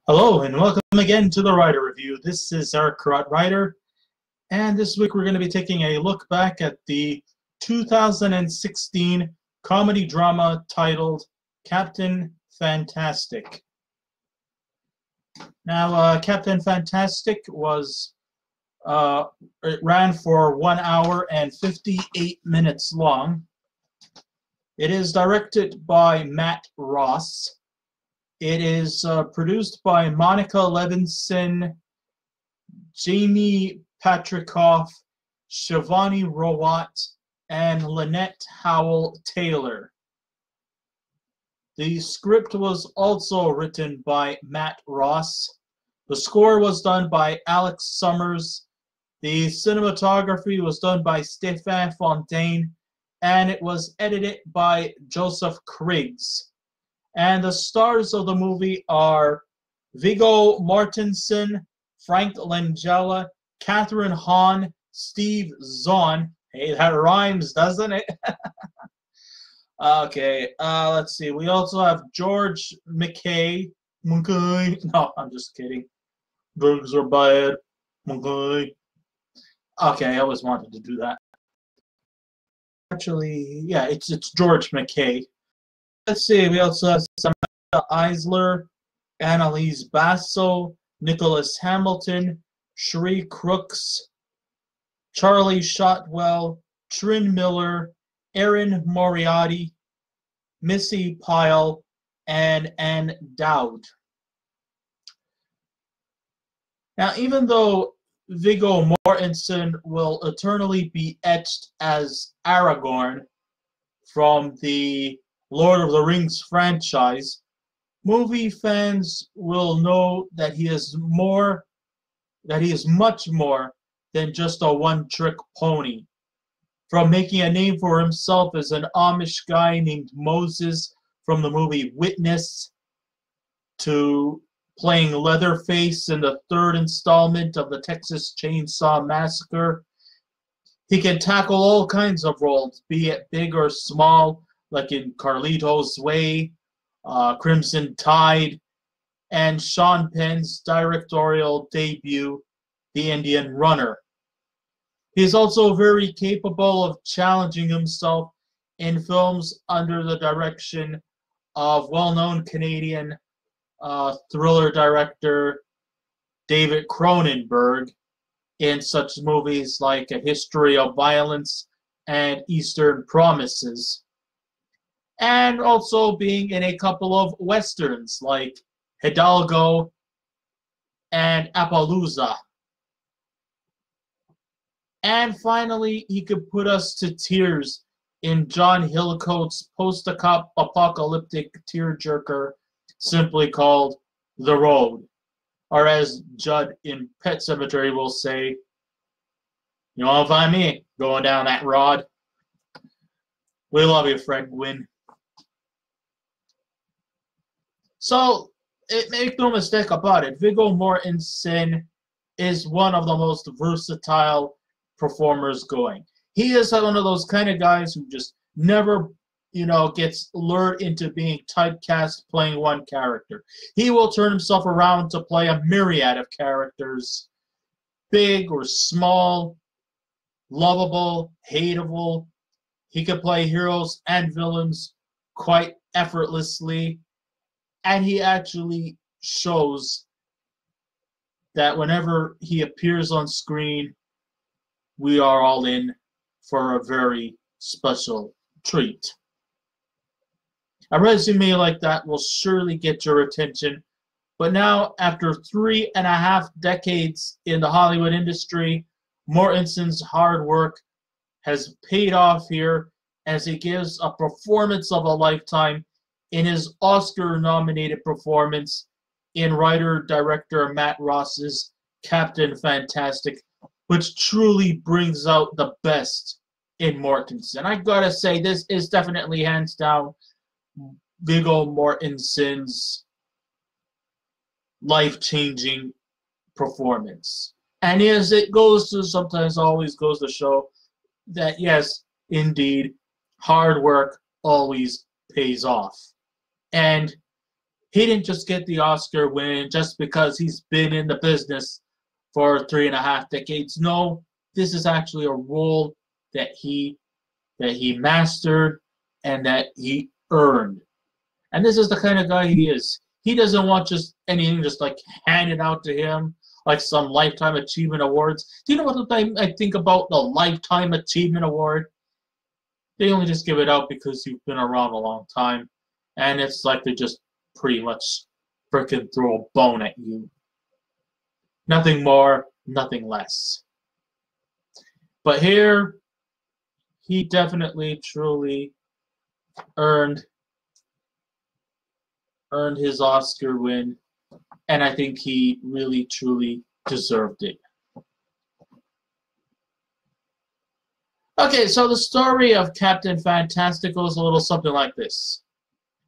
Hello and welcome again to the Writer Review. This is our Karate Writer, and this week we're going to be taking a look back at the 2016 comedy drama titled Captain Fantastic. Now, Captain Fantastic it ran for 1 hour and 58 minutes long. It is directed by Matt Ross. It is produced by Monica Levinson, Jamie Patrikoff, Shivani Rawat, and Lynette Howell Taylor. The script was also written by Matt Ross. The score was done by Alex Summers. The cinematography was done by Stéphane Fontaine, and it was edited by Joseph Criggs. And the stars of the movie are Viggo Moertensen, Frank Langella, Katheryn Hahn, Steve Zahn. Hey, that rhymes, doesn't it? Okay, let's see. We also have George McKay. McKay. No, I'm just kidding. Drugs are bad. McKay. Okay, I always wanted to do that. Actually, yeah, it's George McKay. Let's see, we also have Samantha Eisler, Annalise Basso, Nicholas Hamilton, Shree Crooks, Charlie Shotwell, Trin Miller, Erin Moriarty, Missy Pyle, and Dowd. Now, even though Viggo Moertensen will eternally be etched as Aragorn from the Lord of the Rings franchise, movie fans will know that he is much more than just a one-trick pony. From making a name for himself as an Amish guy named Moses from the movie Witness, to playing Leatherface in the third installment of the Texas Chainsaw Massacre, he can tackle all kinds of roles, be it big or small, like in Carlito's Way, Crimson Tide, and Sean Penn's directorial debut, The Indian Runner. He is also very capable of challenging himself in films under the direction of well-known Canadian thriller director David Cronenberg in such movies like A History of Violence and Eastern Promises, and also being in a couple of westerns like Hidalgo and Appaloosa. And finally, he could put us to tears in John Hillcoat's post-apocalyptic tearjerker simply called The Road, or as Judd in Pet Sematary will say, "You won't find me going down that road." We love you, Fred Gwynn. So, make no mistake about it, Viggo Moertensen is one of the most versatile performers going. He is one of those kind of guys who just never, gets lured into being typecast playing one character. He will turn himself around to play a myriad of characters, big or small, lovable, hateable. He can play heroes and villains quite effortlessly. And he actually shows that whenever he appears on screen, we are all in for a very special treat. A resume like that will surely get your attention. But now, after 3.5 decades in the Hollywood industry, Moertensen's hard work has paid off here as he gives a performance of a lifetime in his Oscar-nominated performance in writer-director Matt Ross's Captain Fantastic, which truly brings out the best in Moertensen. I gotta say, this is definitely hands down Viggo Moertensen's life-changing performance. And yes, it always goes to show that yes, indeed, hard work always pays off. And he didn't just get the Oscar win just because he's been in the business for 3.5 decades. No, this is actually a role that he mastered and that he earned. And this is the kind of guy he is. He doesn't want just anything just like handed out to him, like some Lifetime Achievement Awards. Do you know what I think about the Lifetime Achievement Award? They only just give it out because you've been around a long time. And it's like they just pretty much frickin' throw a bone at you. Nothing more, nothing less. But here, he definitely, truly earned his Oscar win, and I think he really, truly deserved it. Okay, so the story of Captain Fantastic goes a little something like this.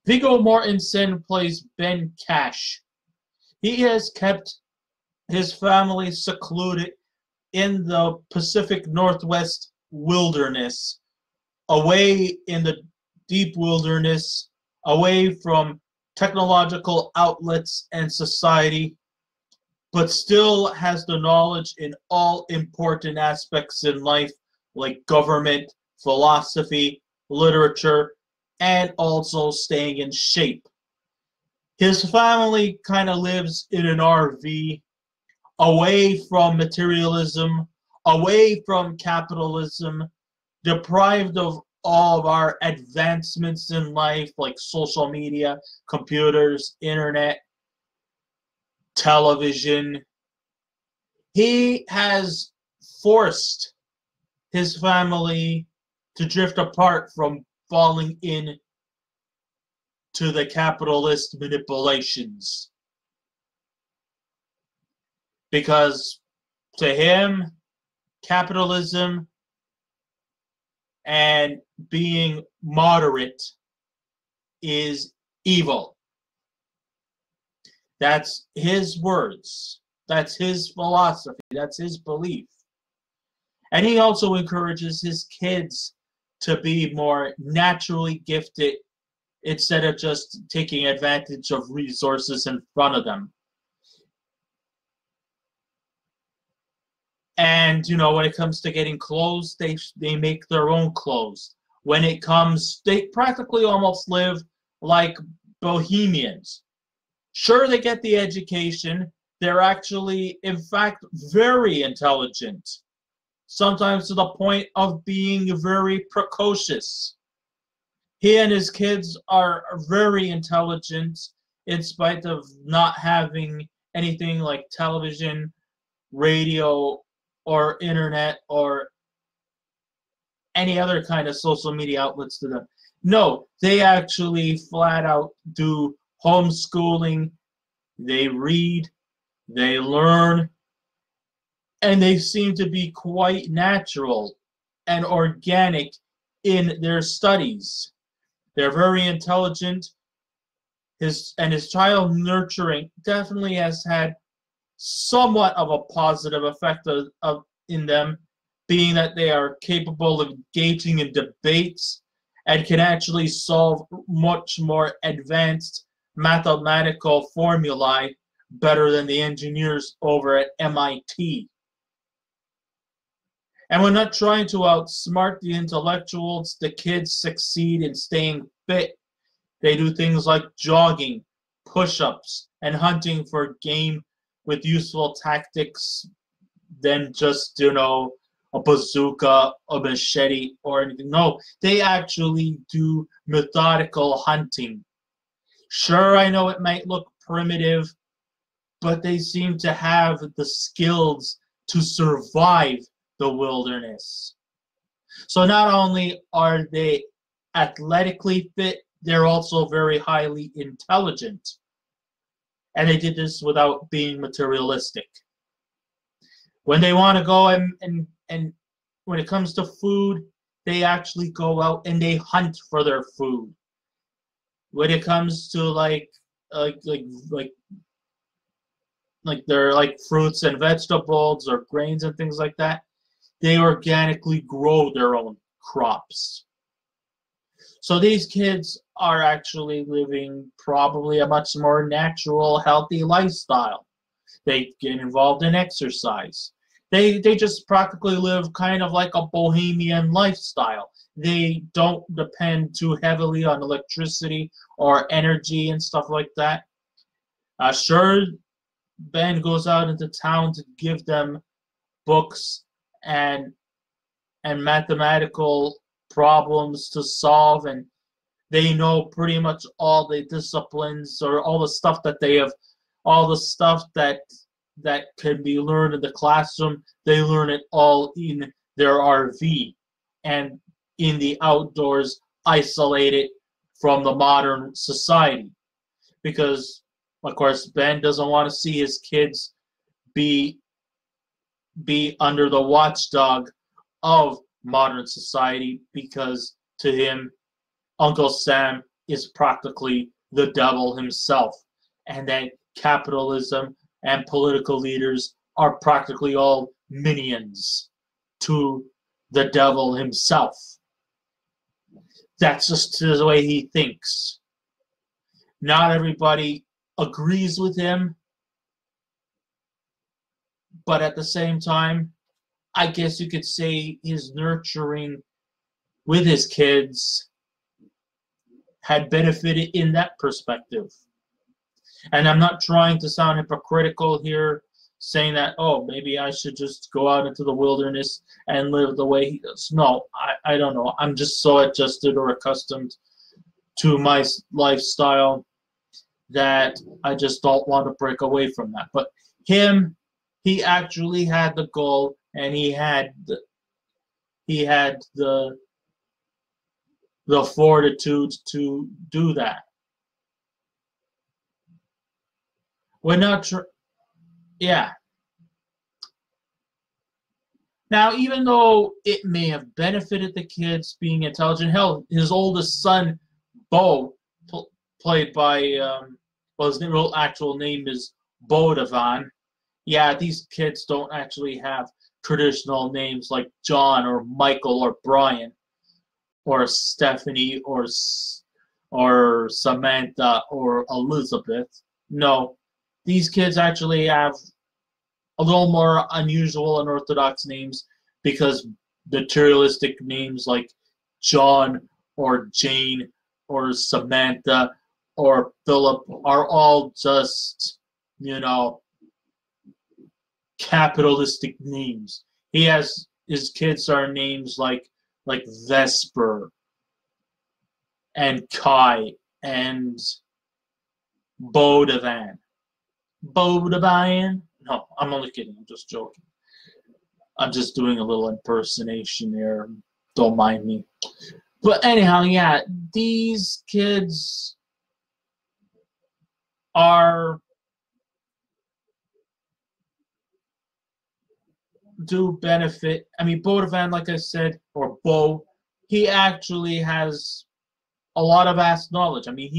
Viggo Moertensen plays Ben Cash. He has kept his family secluded in the Pacific Northwest wilderness, away in the deep wilderness, away from technological outlets and society, but still has the knowledge in all important aspects in life, like government, philosophy, literature, and also staying in shape. His family kind of lives in an RV, away from materialism, away from capitalism, deprived of all of our advancements in life like social media, computers, internet, television. He has forced his family to drift apart from falling in to the capitalist manipulations. Because to him, capitalism and being moderate is evil. That's his words. That's his philosophy. That's his belief. And he also encourages his kids to be more naturally gifted instead of just taking advantage of resources in front of them. And, you know, when it comes to getting clothes, they make their own clothes. When it comes, they practically almost live like bohemians. Sure, they get the education. They're actually, in fact, very intelligent. Sometimes to the point of being very precocious. He and his kids are very intelligent in spite of not having anything like television, radio, or internet, or any other kind of social media outlets to them. No, they actually flat out do homeschooling. They read, they learn, and they seem to be quite natural and organic in their studies. They're very intelligent. His child nurturing definitely has had somewhat of a positive effect in them, being that they are capable of engaging in debates and can actually solve much more advanced mathematical formulae better than the engineers over at MIT. And we're not trying to outsmart the intellectuals. The kids succeed in staying fit. They do things like jogging, push-ups, and hunting for game with useful tactics than just, you know, a bazooka, a machete, or anything. No, they actually do methodical hunting. Sure, I know it might look primitive, but they seem to have the skills to survive the wilderness. So not only are they athletically fit, they're also very highly intelligent. And they did this without being materialistic. When they want to go and when it comes to food, they actually go out and they hunt for their food. When it comes to like their like fruits and vegetables or grains and things like that, they organically grow their own crops. So these kids are actually living probably a much more natural, healthy lifestyle. They get involved in exercise. They just practically live kind of like a bohemian lifestyle. They don't depend too heavily on electricity or energy and stuff like that. Sure, Ben goes out into town to give them books and mathematical problems to solve, and they know pretty much all the disciplines or all the stuff that they have, all the stuff that can be learned in the classroom. They learn it all in their RV and in the outdoors, isolated from the modern society, because of course Ben doesn't want to see his kids be under the watchdog of modern society, because to him Uncle Sam is practically the devil himself, and that capitalism and political leaders are practically all minions to the devil himself. That's just the way he thinks. Not everybody agrees with him, but at the same time, I guess you could say his nurturing with his kids had benefited in that perspective. And I'm not trying to sound hypocritical here, saying that, oh, maybe I should just go out into the wilderness and live the way he does. No, I don't know. I'm just so adjusted or accustomed to my lifestyle that I just don't want to break away from that. But him, he actually had the goal, and he had the fortitude to do that. We're not yeah. Now, even though it may have benefited the kids being intelligent, hell, his oldest son, Bo, played by, well, his real actual name is Bodavan. Yeah, these kids don't actually have traditional names like John or Michael or Brian or Stephanie or Samantha or Elizabeth. No, these kids actually have a little more unusual and orthodox names, because materialistic names like John or Jane or Samantha or Philip are all just, capitalistic names. He has, his kids are names like Vesper and Kai and Bodavan. Bodavan? No, I'm only kidding. I'm just joking. I'm just doing a little impersonation here. Don't mind me. But anyhow, yeah, these kids do benefit. I mean, Bodavan, like I said, or Bo, he actually has a lot of vast knowledge. I mean,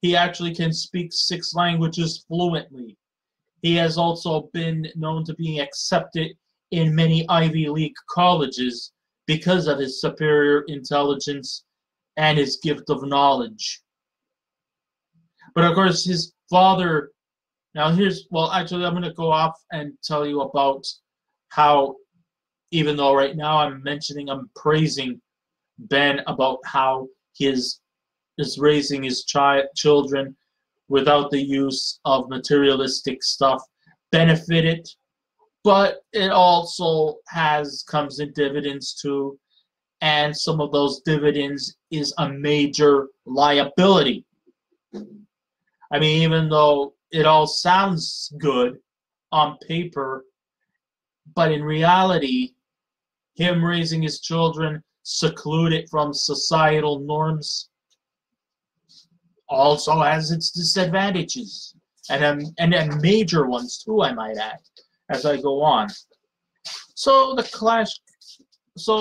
he actually can speak 6 languages fluently. He has also been known to be accepted in many Ivy League colleges because of his superior intelligence and his gift of knowledge. But of course, his father, actually, I'm going to go off and tell you about how, even though right now I'm praising Ben about how he is raising his children without the use of materialistic stuff benefited, but it also comes in dividends too, and some of those dividends is a major liability. I mean, even though it all sounds good on paper, but in reality, him raising his children secluded from societal norms also has its disadvantages, and major ones too, I might add, as I go on. So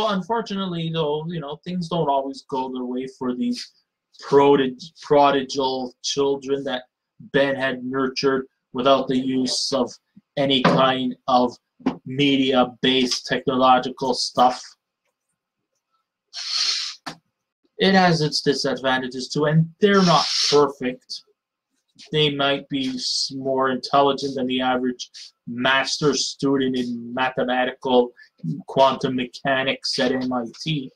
unfortunately, though, things don't always go their way for these prodigal children that Ben had nurtured without the use of any kind of media-based technological stuff. it has its disadvantages too, and they're not perfect. They might be more intelligent than the average master's student in mathematical quantum mechanics at MIT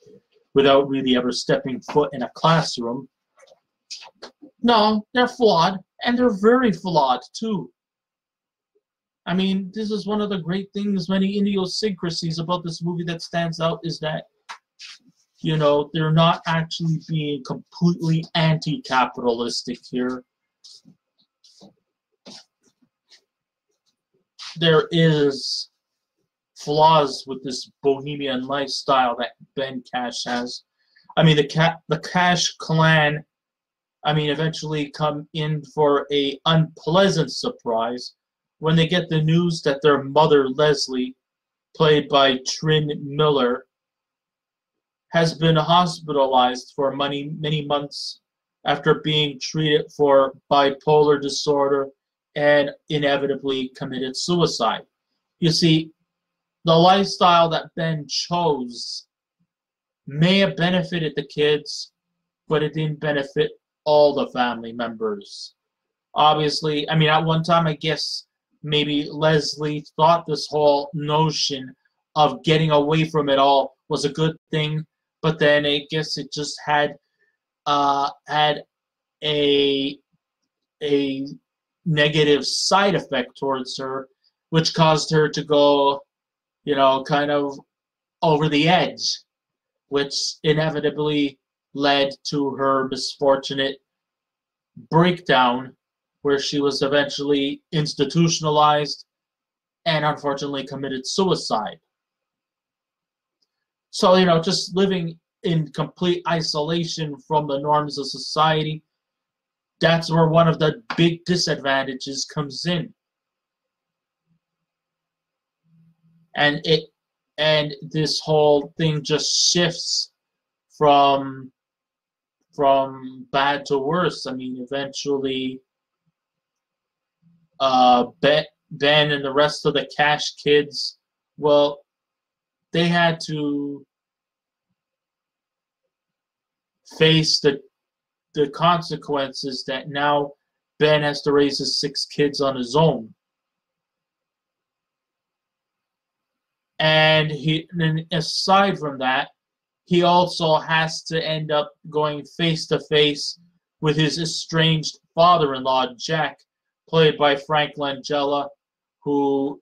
without really ever stepping foot in a classroom. No, they're flawed, and they're very flawed too. I mean, this is one of the great things, many idiosyncrasies about this movie that stands out is that, you know, they're not actually being completely anti-capitalistic here. There is flaws with this bohemian lifestyle that Ben Cash has. I mean, the Cash clan, I mean, eventually come in for a unpleasant surprise when they get the news that their mother, Leslie, played by Trin Miller, has been hospitalized for many months after being treated for bipolar disorder and inevitably committed suicide. You see, the lifestyle that Ben chose may have benefited the kids, but it didn't benefit all the family members. Obviously, I mean, at one time, I guess maybe Leslie thought this whole notion of getting away from it all was a good thing, but then I guess it just had a negative side effect towards her, which caused her to go, you know, kind of over the edge, which inevitably led to her misfortunate breakdown, where she was eventually institutionalized and unfortunately committed suicide. So, you know, just living in complete isolation from the norms of society, that's where one of the big disadvantages comes in. And this whole thing just shifts from bad to worse. I mean, eventually Ben and the rest of the Cash kids, well, they had to face the consequences that now Ben has to raise his 6 kids on his own. And aside from that, he also has to end up going face to face with his estranged father-in-law, Jack, played by Frank Langella, who,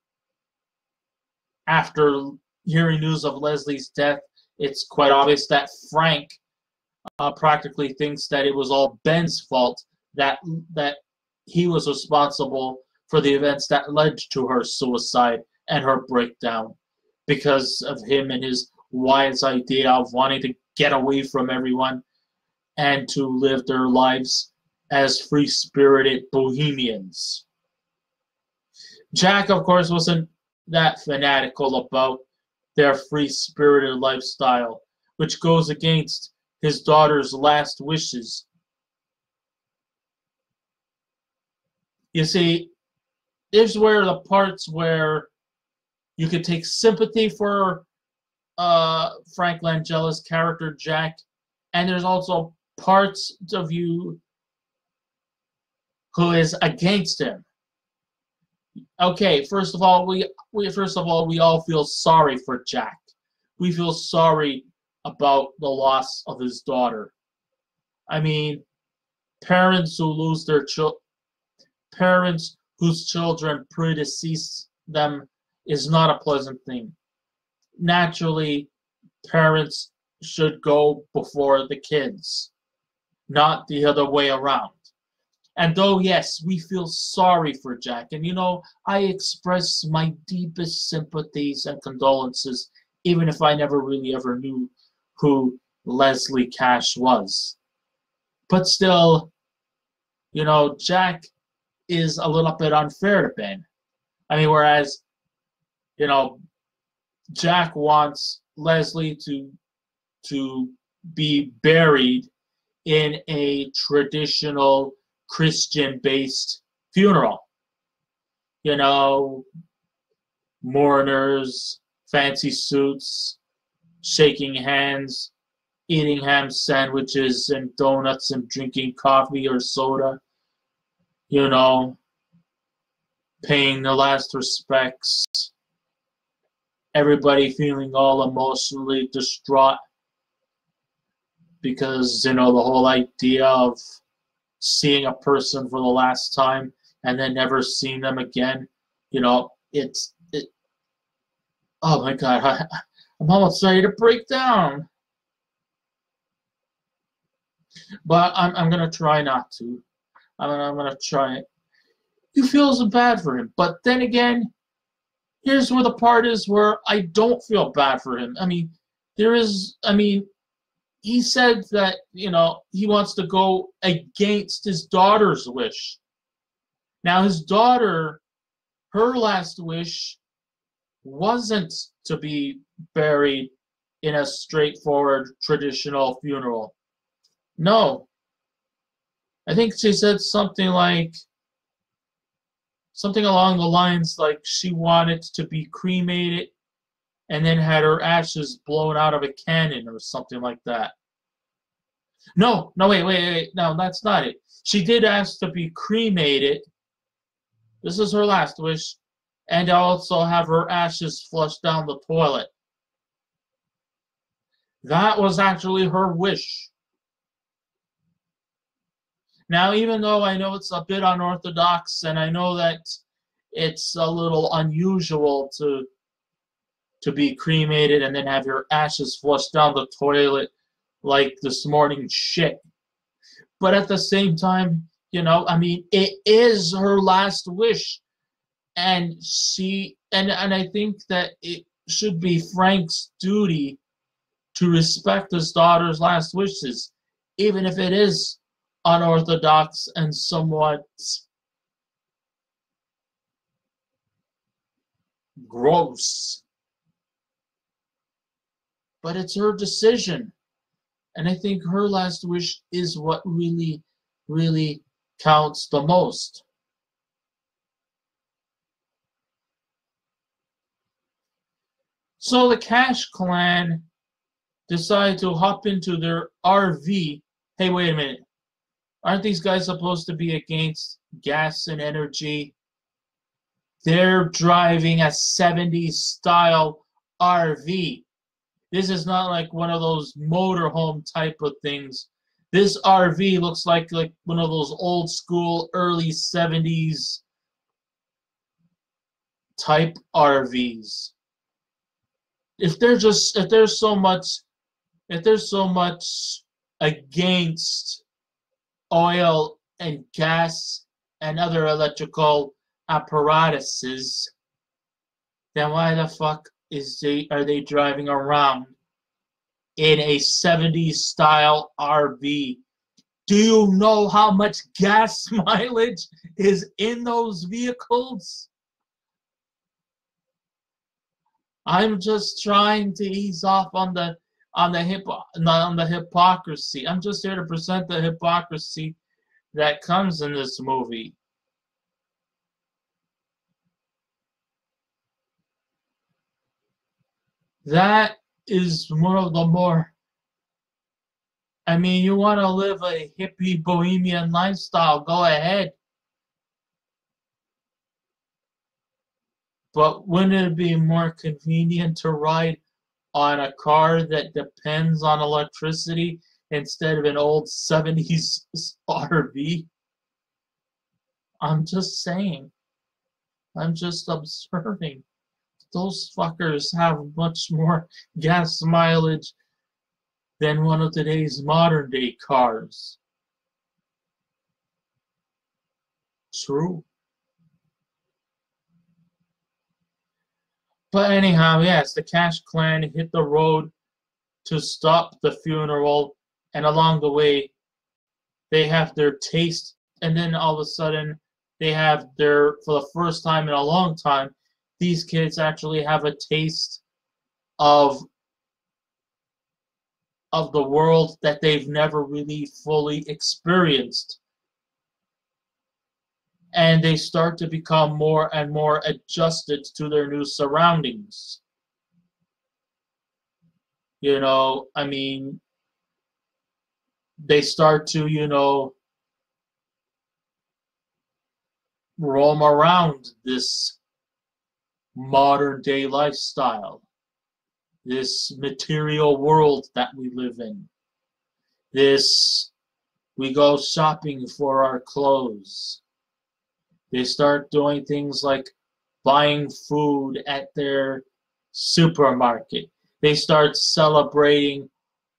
after hearing news of Leslie's death, it's quite obvious that Frank practically thinks that it was all Ben's fault, that he was responsible for the events that led to her suicide and her breakdown, because of him and his wise idea of wanting to get away from everyone and to live their lives as free-spirited bohemians. Jack, of course, wasn't that fanatical about their free-spirited lifestyle, which goes against his daughter's last wishes. You see, there's where the parts where you could take sympathy for Frank Langella's character, Jack, and there's also parts of you who is against him. Okay, first of all, we all feel sorry for Jack. We feel sorry about the loss of his daughter. I mean, parents who lose their parents whose children predecease them is not a pleasant thing. Naturally, parents should go before the kids, not the other way around. And though, yes, we feel sorry for Jack, and you know, I express my deepest sympathies and condolences, even if I never really ever knew who Leslie Cash was. But still, you know, Jack is a little bit unfair to Ben. I mean, whereas, you know, Jack wants Leslie to be buried in a traditional Christian-based funeral. You know, mourners, fancy suits, shaking hands, eating ham sandwiches and donuts and drinking coffee or soda, you know, paying the last respects, everybody feeling all emotionally distraught because, you know, the whole idea of seeing a person for the last time and then never seeing them again, you know, oh my God, I'm almost ready to break down. But I'm gonna try not to. I'm gonna try it. You feel so bad for him, but then again, here's where the part is where I don't feel bad for him. I mean, he said that, you know, he wants to go against his daughter's wish. Now, his daughter, her last wish wasn't to be buried in a straightforward traditional funeral. No. I think she said something along the lines like she wanted to be cremated and then had her ashes blown out of a cannon or something like that. No, wait. No, that's not it. She did ask to be cremated. This is her last wish. And also have her ashes flushed down the toilet. That was actually her wish. Now, even though I know it's a bit unorthodox and I know that it's a little unusual to be cremated and then have your ashes flushed down the toilet like this morning shit. But at the same time, you know, I mean, it is her last wish. And I think that it should be Frank's duty to respect his daughter's last wishes, even if it is unorthodox and somewhat gross. But it's her decision. And I think her last wish is what really, really counts the most. So the Cash Clan decide to hop into their RV. Hey, wait a minute. Aren't these guys supposed to be against gas and energy? They're driving a 70s style RV. This is not like one of those motorhome type of things. This RV looks like one of those old school early 70s type RVs. If there's so much against oil and gas and other electrical apparatuses, then why the fuck are they driving around in a 70s style RV? Do you know how much gas mileage is in those vehicles? I'm just trying to ease off on the hypocrisy. I'm just here to present the hypocrisy that comes in this movie. That is one of the more, I mean, you want to live a hippie bohemian lifestyle, go ahead. But wouldn't it be more convenient to ride on a car that depends on electricity instead of an old 70s RV? I'm just saying. I'm just observing. Those fuckers have much more gas mileage than one of today's modern day cars. True. But anyhow, yes, the Cash Clan hit the road to stop the funeral, and along the way, they have their taste, and then all of a sudden, they have for the first time in a long time, these kids actually have a taste of the world that they've never really fully experienced. And they start to become more and more adjusted to their new surroundings. You know, I mean, they start to, you know, roam around this modern day lifestyle, this material world that we live in. This, we go shopping for our clothes. They start doing things like buying food at their supermarket. They start celebrating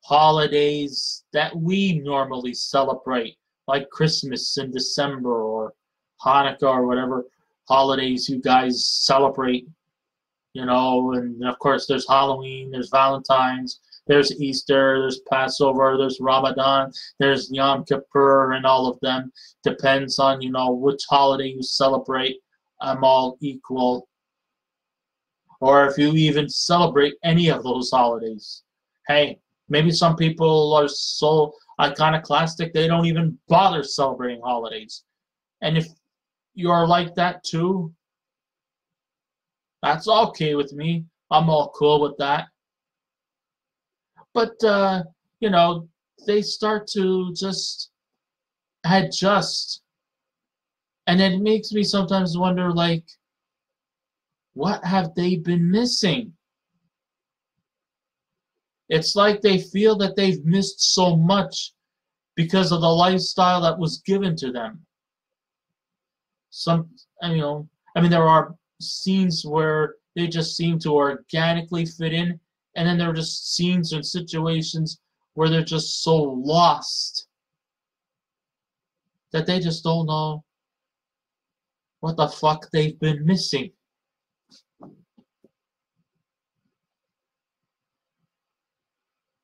holidays that we normally celebrate, like Christmas in December or Hanukkah or whatever holidays you guys celebrate, you know. And of course there's Halloween, there's Valentine's, there's Easter, there's Passover, there's Ramadan, there's Yom Kippur, and all of them. Depends on, you know, which holiday you celebrate. I'm all equal. Or if you even celebrate any of those holidays. Hey, maybe some people are so iconoclastic they don't even bother celebrating holidays. And if you're like that too, that's okay with me. I'm all cool with that. But, you know, they start to just adjust. And it makes me sometimes wonder, like, what have they been missing? It's like they feel that they've missed so much because of the lifestyle that was given to them. You know, I mean, there are scenes where they just seem to organically fit in, and then there are just scenes and situations where they're just so lost that they just don't know what the fuck they've been missing.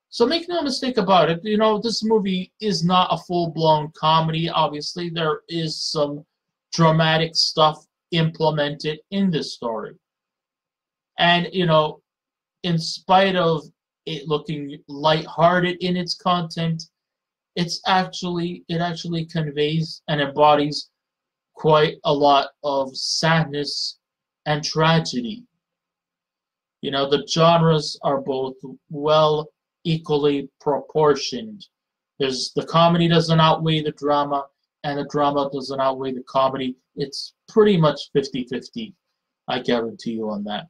So make no mistake about it, you know, this movie is not a full-blown comedy. Obviously, there is some dramatic stuff implemented in this story. And, you know, in spite of it looking lighthearted in its content, it actually conveys and embodies quite a lot of sadness and tragedy. You know, the genres are both well equally proportioned. The comedy doesn't outweigh the drama, and the drama doesn't outweigh the comedy. It's pretty much 50-50. I guarantee you on that.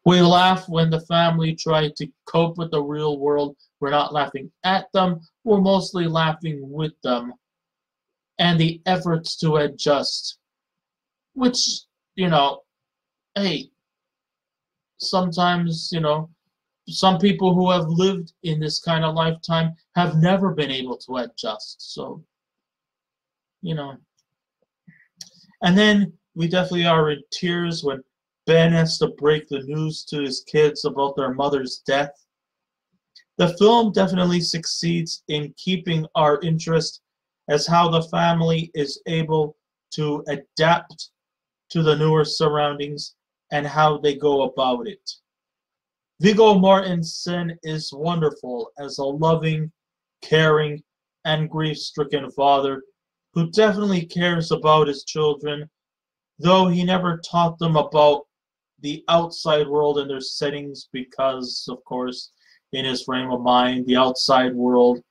We laugh when the family try to cope with the real world. We're not laughing at them. We're mostly laughing with them. And the efforts to adjust. Which, you know, hey, sometimes, you know, some people who have lived in this kind of lifetime have never been able to adjust. So, you know. And then we definitely are in tears when Ben has to break the news to his kids about their mother's death. The film definitely succeeds in keeping our interest as how the family is able to adapt to the newer surroundings and how they go about it. Viggo Moertensen is wonderful as a loving, caring, and grief-stricken father who definitely cares about his children, though he never taught them about the outside world and their settings because, of course, in his frame of mind, the outside world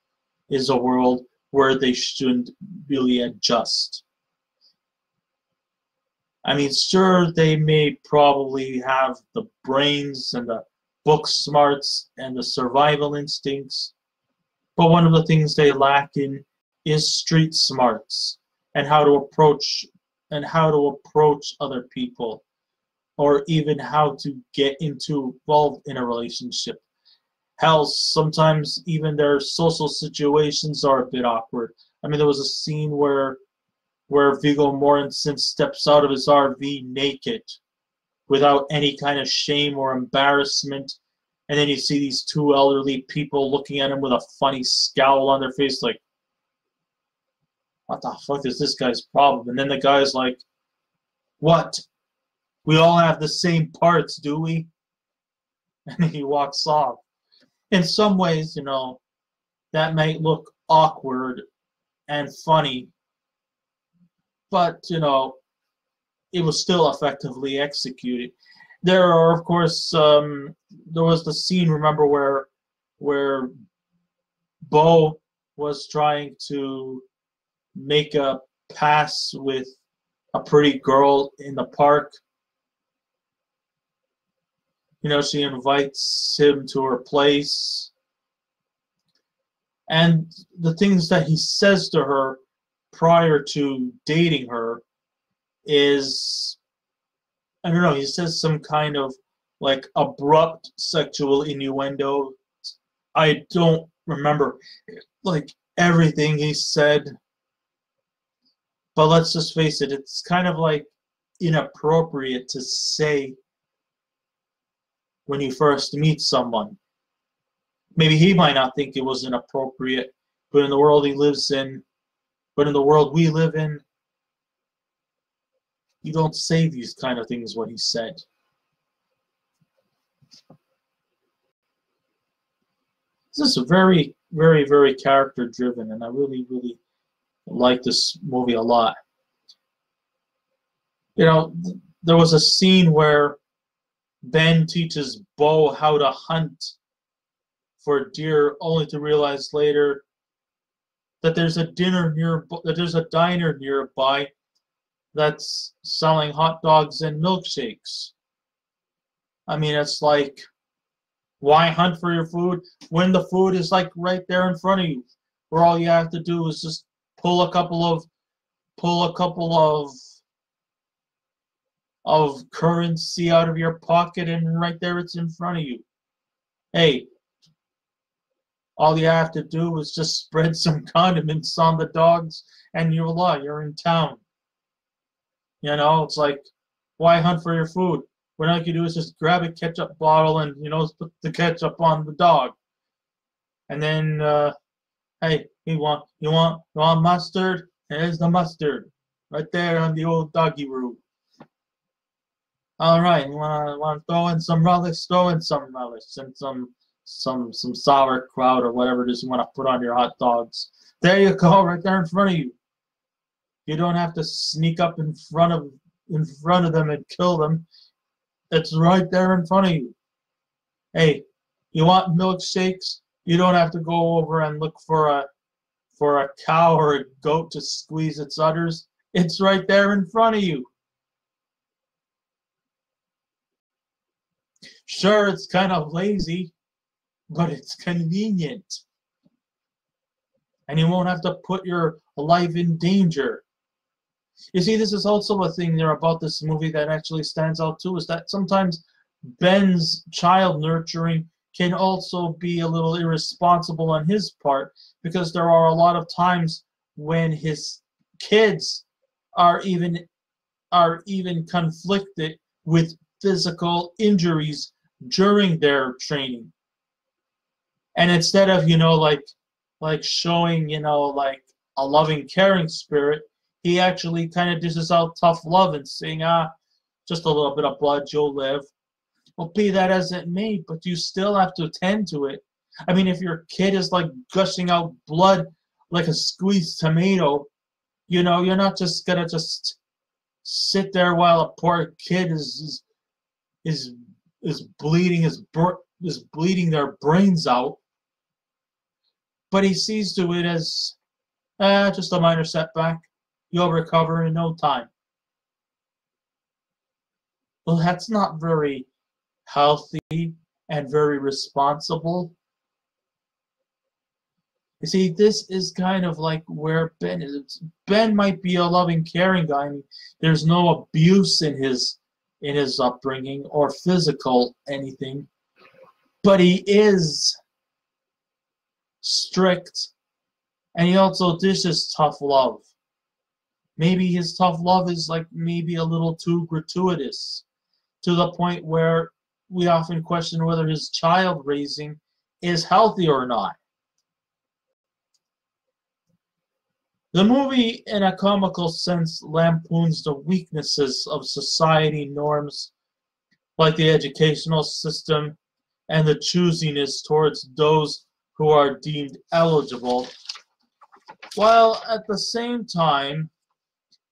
is a world where they shouldn't really adjust. I mean, sure, they may probably have the brains and the book smarts and the survival instincts, but one of the things they lack in is street smarts and how to approach other people, or even how to get involved in a relationship. Hell, sometimes even their social situations are a bit awkward. I mean, there was a scene where Viggo Mortensen steps out of his RV naked without any kind of shame or embarrassment, and then you see these two elderly people looking at him with a funny scowl on their face like, what the fuck is this guy's problem? And then the guy's like, what? We all have the same parts, do we? And then he walks off. In some ways, you know, that might look awkward and funny, but, you know, it was still effectively executed. There are, of course, there was the scene, remember, where Beau was trying to make a pass with a pretty girl in the park. You know, she invites him to her place. And the things that he says to her prior to dating her is, I don't know, he says some kind of like abrupt sexual innuendo. I don't remember like everything he said, but let's just face it, it's kind of like inappropriate to say when you first meet someone. Maybe he might not think it was inappropriate, but in the world he lives in, but in the world we live in, you don't say these kind of things what he said. This is very, very, very character driven, and I really, really like this movie a lot. You know, there was a scene where Ben teaches Bo how to hunt for deer, only to realize later that there's a diner nearby that's selling hot dogs and milkshakes. I mean, it's like, why hunt for your food when the food is like right there in front of you, where all you have to do is just pull a couple of currency out of your pocket, and right there it's in front of you. Hey, all you have to do is just spread some condiments on the dogs, and you're in town. You know, it's like, why hunt for your food? What all you do is just grab a ketchup bottle and, you know, put the ketchup on the dog. And then, hey, you want mustard? Here's the mustard, right there on the old doggy roux. All right, you want to throw in some relish? Throw in some relish and some sauerkraut or whatever it is you want to put on your hot dogs. There you go, right there in front of you. You don't have to sneak up in front of them and kill them. It's right there in front of you. Hey, you want milkshakes? You don't have to go over and look for a cow or a goat to squeeze its udders. It's right there in front of you. Sure, it's kind of lazy, but it's convenient. And you won't have to put your life in danger. You see, this is also a thing there about this movie that actually stands out too, is that sometimes Ben's child nurturing can also be a little irresponsible on his part, because there are a lot of times when his kids are even conflicted with physical injuries during their training. And instead of, you know, like showing, you know, like a loving, caring spirit, he actually kind of dishes out tough love and saying, just a little bit of blood, you'll live. Well, be that as it may, but you still have to attend to it. I mean, if your kid is like gushing out blood like a squeezed tomato, you know, you're not just gonna just sit there while a poor kid is bleeding bleeding their brains out. But he sees to it as just a minor setback. You'll recover in no time. Well, that's not very healthy and very responsible. You see, this is kind of like where Ben is. Ben might be a loving, caring guy. I mean, there's no abuse in his upbringing or physical anything, but he is strict, and he also dishes tough love. Maybe his tough love is like maybe a little too gratuitous, to the point where we often question whether his child raising is healthy or not. The movie, in a comical sense, lampoons the weaknesses of society norms, like the educational system and the choosiness towards those who are deemed eligible, while at the same time,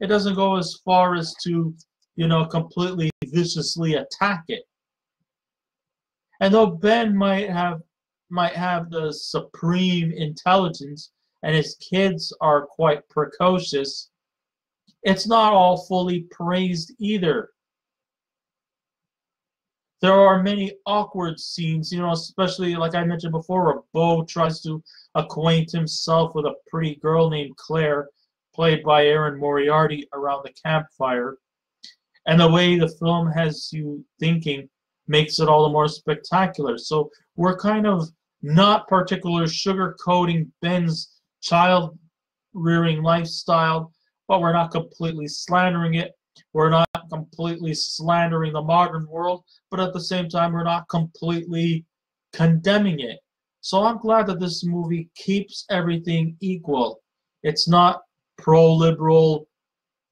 it doesn't go as far as to, you know, completely viciously attack it. And though Ben might have the supreme intelligence and his kids are quite precocious, it's not all fully praised either. There are many awkward scenes, especially like I mentioned before, where Beau tries to acquaint himself with a pretty girl named Claire, played by Erin Moriarty, around the campfire. And the way the film has you thinking makes it all the more spectacular. So we're kind of not particularly sugarcoating Ben's child-rearing lifestyle, but we're not completely slandering it. We're not completely slandering the modern world, but at the same time, we're not completely condemning it. So I'm glad that this movie keeps everything equal. It's not pro-liberal,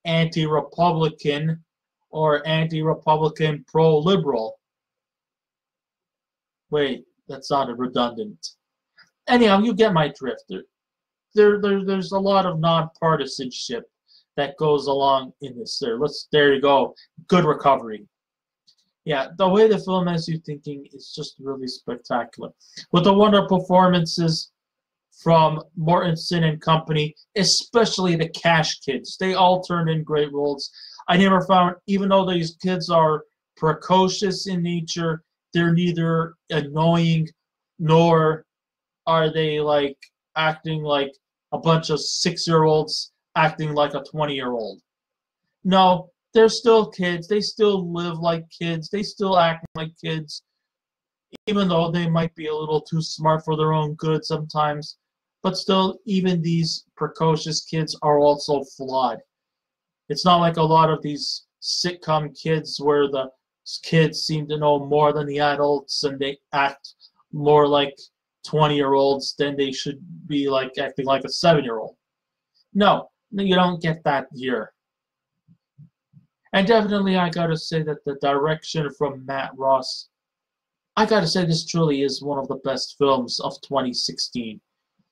anti-Republican, or anti-Republican, pro-liberal. Wait, that sounded redundant. Anyhow, you get my drift. There's a lot of nonpartisanship that goes along in this. There you go. Good recovery. Yeah, the way the film has you thinking is just really spectacular. With the wonderful performances from Moertensen and company, especially the Cash kids. They all turned in great roles. I never found, even though these kids are precocious in nature, they're neither annoying nor are they like acting like a bunch of 6-year-olds acting like a 20-year-old. No, they're still kids. They still live like kids. They still act like kids, even though they might be a little too smart for their own good sometimes. But still, even these precocious kids are also flawed. It's not like a lot of these sitcom kids where the kids seem to know more than the adults and they act more like 20-year-olds than they should be like acting like a 7-year-old. No, you don't get that here. And definitely I gotta say that the direction from Matt Ross, I gotta say this truly is one of the best films of 2016.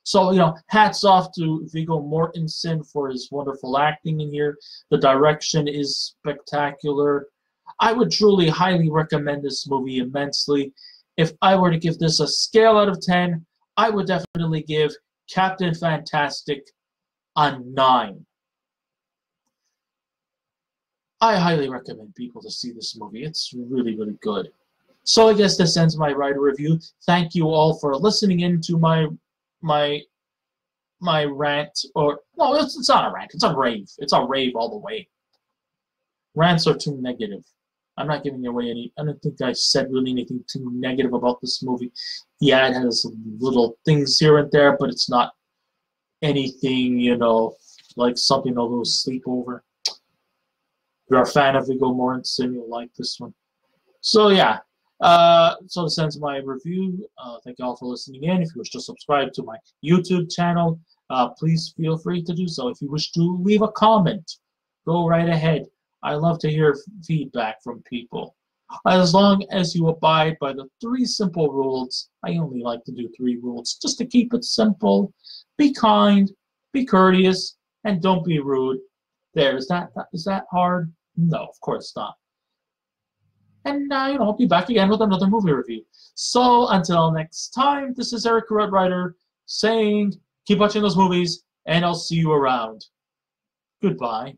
So, hats off to Viggo Mortensen for his wonderful acting in here. The direction is spectacular. I would truly highly recommend this movie immensely. If I were to give this a scale out of 10, I would definitely give Captain Fantastic a 9. I highly recommend people to see this movie. It's really, really good. So I guess this ends my writer review. Thank you all for listening in to my rant, or no, it's not a rant. It's a rave. It's a rave all the way. Rants are too negative. I'm not giving away any. I don't think I said really anything too negative about this movie. Yeah, it has little things here and there, but it's not anything, like something to lose sleep over. If you're a fan of Viggo Mortensen, you'll like this one. So yeah. So this ends my review. Thank you all for listening in. If you wish to subscribe to my YouTube channel, please feel free to do so. If you wish to leave a comment, go right ahead. I love to hear feedback from people. As long as you abide by the 3 simple rules, I only like to do 3 rules, just to keep it simple. Be kind, be courteous, and don't be rude. There, is that hard? No, of course not. And I'll be back again with another movie review. So until next time, this is Eric Red Writer saying, keep watching those movies, and I'll see you around. Goodbye.